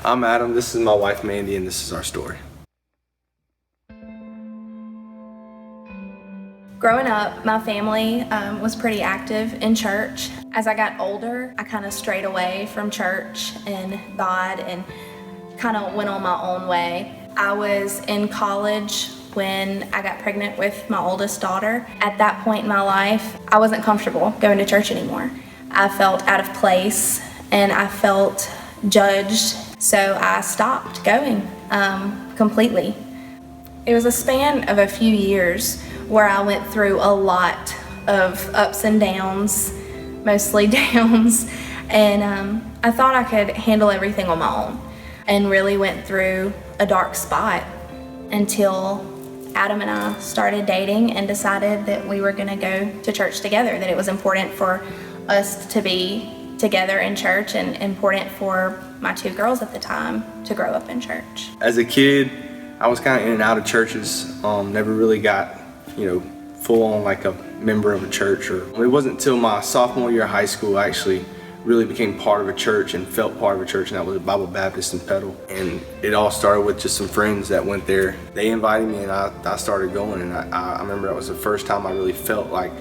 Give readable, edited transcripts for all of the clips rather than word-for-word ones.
I'm Adam, this is my wife Mandy, and this is our story. Growing up, my family was pretty active in church. As I got older, I kind of strayed away from church and God and kind of went on my own way. I was in college when I got pregnant with my oldest daughter. At that point in my life, I wasn't comfortable going to church anymore. I felt out of place and I felt judged, so I stopped going completely. It was a span of a few years where I went through a lot of ups and downs, mostly downs, and I thought I could handle everything on my own, and really went through a dark spot until Adam and I started dating and decided that we were gonna go to church together, that it was important for us to be together in church and important for my two girls at the time to grow up in church. As a kid, I was kind of in and out of churches, never really got, full on like a member of a church. It wasn't until my sophomore year of high school I actually really became part of a church and felt part of a church, and that was Bible Baptist in Petal. And it all started with just some friends that went there. They invited me and I started going, and I remember that was the first time I really felt like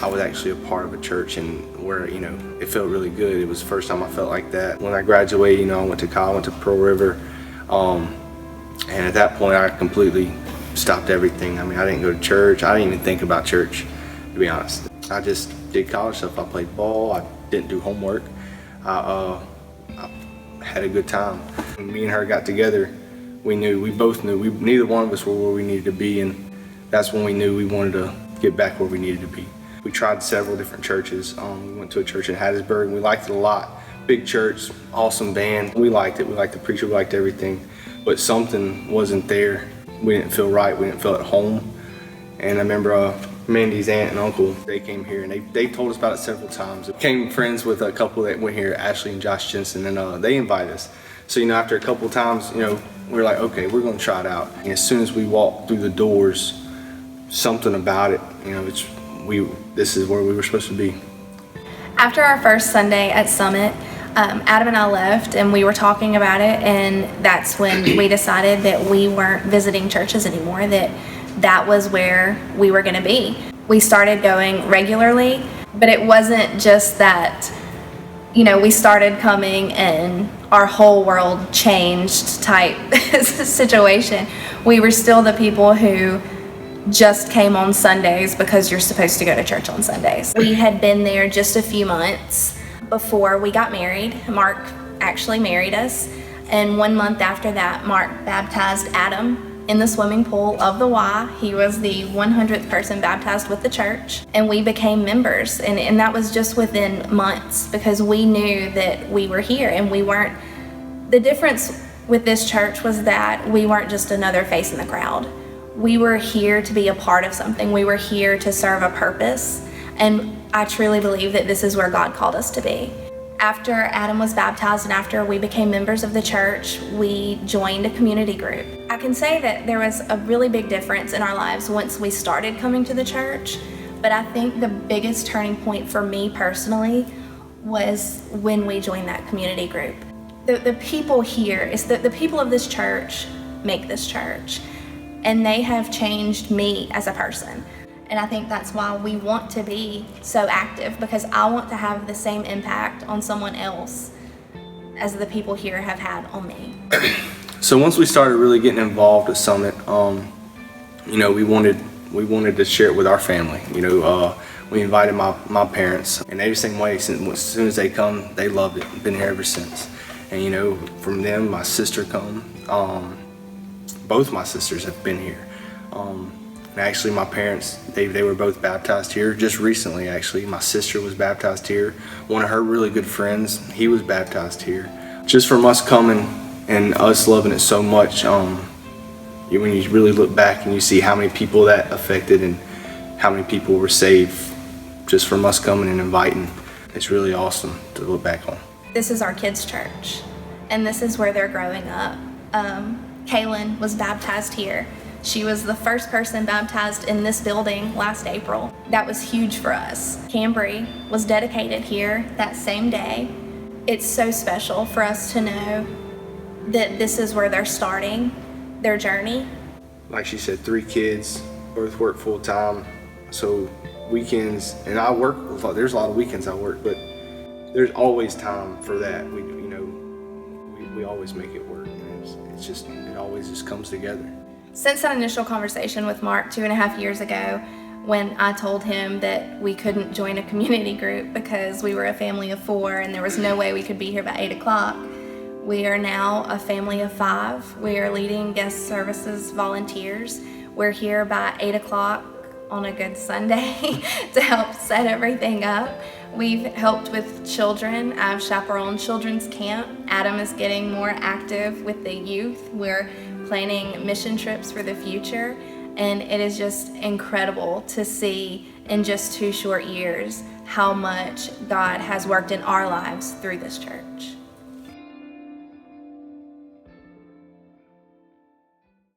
I was actually a part of a church and where, it felt really good. It was the first time I felt like that. When I graduated, I went to college, went to Pearl River, and at that point I completely stopped everything. I didn't go to church. I didn't even think about church, to be honest. I just did college stuff. I played ball. I didn't do homework. I had a good time. When me and her got together, we both knew neither one of us were where we needed to be, and that's when we knew we wanted to get back where we needed to be. We tried several different churches. We went to a church in Hattiesburg, and we liked it a lot. Big church, awesome band. We liked it. We liked the preacher. We liked everything, but something wasn't there. We didn't feel right. We didn't feel at home. And I remember Mandy's aunt and uncle, they came here, and they told us about it several times. Became friends with a couple that went here, Ashley and Josh Jensen, and they invited us. So after a couple times, we were like, okay, we're going to try it out. And as soon as we walked through the doors, something about it, this is where we were supposed to be. After our first Sunday at Summit, Adam and I left and we were talking about it, and that's when we decided that we weren't visiting churches anymore, that was where we were going to be. We started going regularly, but it wasn't just that, we started coming and our whole world changed type situation. We were still the people who just came on Sundays because you're supposed to go to church on Sundays. We had been there just a few months before we got married. Mark actually married us, and 1 month after that, Mark baptized Adam in the swimming pool of the Y. He was the 100th person baptized with the church, and we became members, and that was just within months because we knew that we were here and we weren't. The difference with this church was that we weren't just another face in the crowd. We were here to be a part of something. We were here to serve a purpose, and I truly believe that this is where God called us to be. After Adam was baptized and after we became members of the church, we joined a community group. I can say that there was a really big difference in our lives once we started coming to the church, but I think the biggest turning point for me personally was when we joined that community group. The people here, the people of this church make this church, and they have changed me as a person. And I think that's why we want to be so active, because I want to have the same impact on someone else as the people here have had on me. So once we started really getting involved at Summit, we wanted to share it with our family. We invited my parents, and they the same way. As soon as they come, they loved it. Been here ever since. And from them, my sister come. Both my sisters have been here. And actually my parents, they were both baptized here just recently. Actually, my sister was baptized here. One of her really good friends, he was baptized here. Just from us coming and us loving it so much, when you really look back and you see how many people that affected and how many people were saved just from us coming and inviting, it's really awesome to look back on. This is our kids' church, and this is where they're growing up. Kaylin was baptized here. She was the first person baptized in this building last April. That was huge for us. Cambry was dedicated here that same day. it's so special for us to know that this is where they're starting their journey. Like she said, 3 kids, both work full time. So weekends, and I work, there's a lot of weekends I work, but there's always time for that. We always make it work. And it's just, it always just comes together. Since that initial conversation with Mark 2.5 years ago, when I told him that we couldn't join a community group because we were a family of 4 and there was no way we could be here by 8 o'clock, we are now a family of 5. We are leading guest services volunteers. We're here by 8 o'clock on a good Sunday to help set everything up. We've helped with children. I've chaperoned children's camp. Adam is getting more active with the youth. We're planning mission trips for the future. And it is just incredible to see in just 2 short years how much God has worked in our lives through this church.